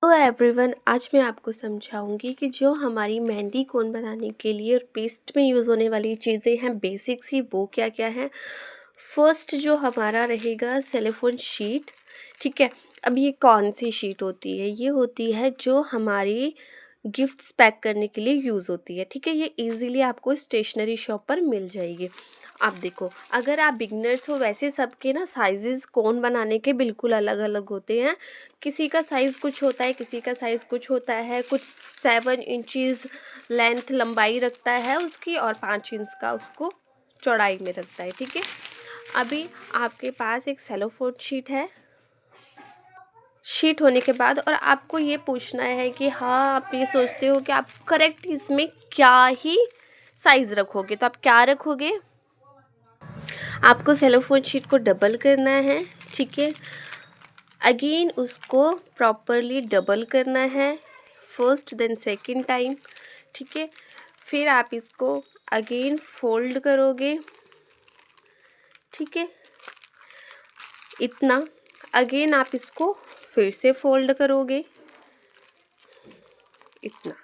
तो एवरीवन, आज मैं आपको समझाऊंगी कि जो हमारी मेहंदी कोन बनाने के लिए और पेस्ट में यूज़ होने वाली चीज़ें हैं बेसिक्स ही, वो क्या क्या हैं। फर्स्ट जो हमारा रहेगा सेलोफोन शीट। ठीक है, अब ये कौन सी शीट होती है? ये होती है जो हमारी गिफ्ट्स पैक करने के लिए यूज़ होती है। ठीक है, ये इजीली आपको स्टेशनरी शॉप पर मिल जाएगी। आप देखो, अगर आप बिगनर्स हो, वैसे सबके ना साइजेस कोन बनाने के बिल्कुल अलग अलग होते हैं। किसी का साइज़ कुछ होता है, किसी का साइज़ कुछ होता है। कुछ 7 इंचज़ लेंथ लंबाई रखता है उसकी, और 5 इंच का उसको चौड़ाई में रखता है। ठीक है, अभी आपके पास एक सेलोफोन शीट है। शीट होने के बाद और आपको ये पूछना है कि हाँ, आप ये सोचते हो कि आप करेक्ट इसमें क्या ही साइज़ रखोगे, तो आप क्या रखोगे? आपको सेलोफोन शीट को डबल करना है। ठीक है, अगेन उसको प्रॉपरली डबल करना है, फर्स्ट देन सेकंड टाइम। ठीक है, फिर आप इसको अगेन फोल्ड करोगे। ठीक है, इतना। अगेन आप इसको फिर से फोल्ड करोगे, इतना।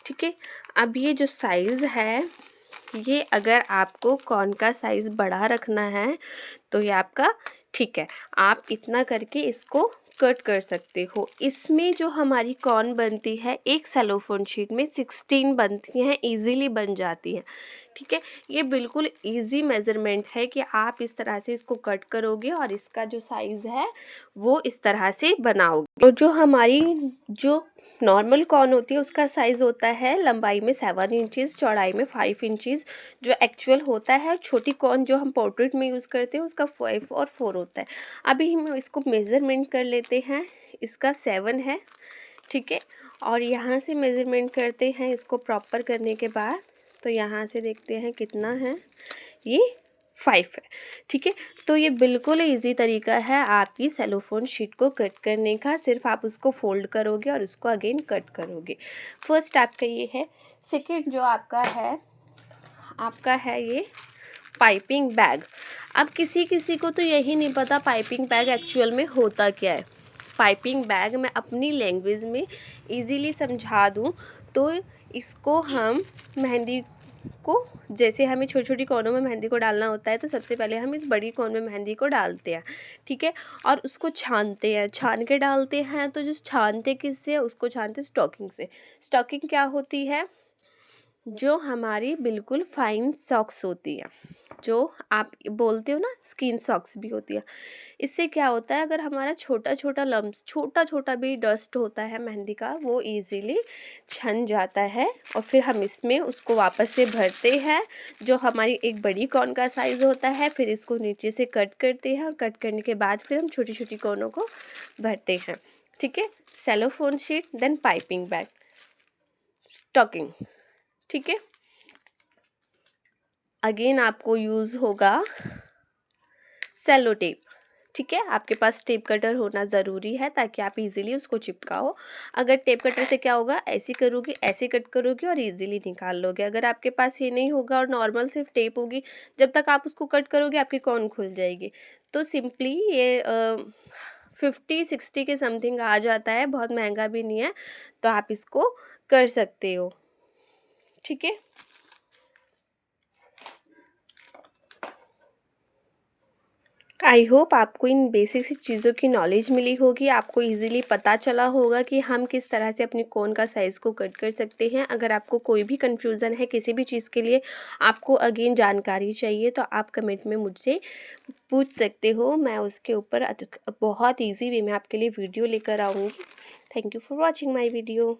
ठीक है, अब ये जो साइज़ है, ये अगर आपको कॉर्न का साइज़ बड़ा रखना है तो ये आपका ठीक है, आप इतना करके इसको कट कर सकते हो। इसमें जो हमारी कॉर्न बनती है, एक सेलोफोन शीट में 16 बनती हैं, इजीली बन जाती हैं। ठीक है, ये बिल्कुल इजी मेज़रमेंट है कि आप इस तरह से इसको कट करोगे और इसका जो साइज़ है वो इस तरह से बनाओगे। और जो हमारी जो नॉर्मल कॉर्न होती है उसका साइज़ होता है लंबाई में 7 इंचज़, चौड़ाई में 5 इंचज़ जो एक्चुअल होता है। छोटी कॉर्न जो हम पोर्ट्रेट में यूज़ करते हैं उसका 5 और 4 होता है। अभी हम इसको मेज़रमेंट कर लेते हैं। इसका 7 है। ठीक है, और यहाँ से मेज़रमेंट करते हैं इसको प्रॉपर करने के बाद। तो यहाँ से देखते हैं कितना है, ये 5 है। ठीक है, तो ये बिल्कुल ईजी तरीका है आपकी सेलोफोन शीट को कट करने का। सिर्फ आप उसको फोल्ड करोगे और उसको अगेन कट करोगे। फर्स्ट आपका ये है। सेकंड जो आपका है ये पाइपिंग बैग। अब किसी किसी को तो यही नहीं पता पाइपिंग बैग एक्चुअल में होता क्या है। पाइपिंग बैग मैं अपनी लैंग्वेज में इजीली समझा दूं तो इसको हम मेहंदी को, जैसे हमें छोटी छोटी कोनों में मेहंदी को डालना होता है, तो सबसे पहले हम इस बड़ी कोन में मेहंदी को डालते हैं। ठीक है, और उसको छानते हैं, छान के डालते हैं। तो जो छानते किससे, उसको छानते स्टॉकिंग से। स्टॉकिंग क्या होती है? जो हमारी बिल्कुल फाइन सॉक्स होती है, जो आप बोलते हो ना, स्किन सॉक्स भी होती है। इससे क्या होता है, अगर हमारा छोटा छोटा लम्स, छोटा छोटा भी डस्ट होता है मेहंदी का, वो इजीली छन जाता है। और फिर हम इसमें उसको वापस से भरते हैं, जो हमारी एक बड़ी कॉर्न का साइज़ होता है। फिर इसको नीचे से कट करते हैं और कट करने के बाद फिर हम छोटी छोटी कॉर्नों को भरते हैं। ठीक है, cellophane sheet, then piping bag, stocking. ठीक है, अगेन आपको यूज़ होगा सेलो टेप। ठीक है, आपके पास टेप कटर होना ज़रूरी है ताकि आप इजीली उसको चिपकाओ। अगर टेप कटर से क्या होगा, ऐसे करोगे, ऐसे कट करोगे और इजीली निकाल लोगे। अगर आपके पास ये नहीं होगा और नॉर्मल सिर्फ टेप होगी, जब तक आप उसको कट करोगे आपकी कॉर्न खुल जाएगी। तो सिंपली ये 50-60 के समथिंग आ जाता है, बहुत महंगा भी नहीं है, तो आप इसको कर सकते हो। ठीक है, आई होप आपको इन बेसिक सी चीज़ों की नॉलेज मिली होगी। आपको इजीली पता चला होगा कि हम किस तरह से अपनी कोन का साइज़ को कट कर सकते हैं। अगर आपको कोई भी कन्फ्यूज़न है किसी भी चीज़ के लिए, आपको अगेन जानकारी चाहिए, तो आप कमेंट में मुझसे पूछ सकते हो। मैं उसके ऊपर बहुत ईजी वे में आपके लिए वीडियो लेकर आऊँगी। Thank you for watching my video.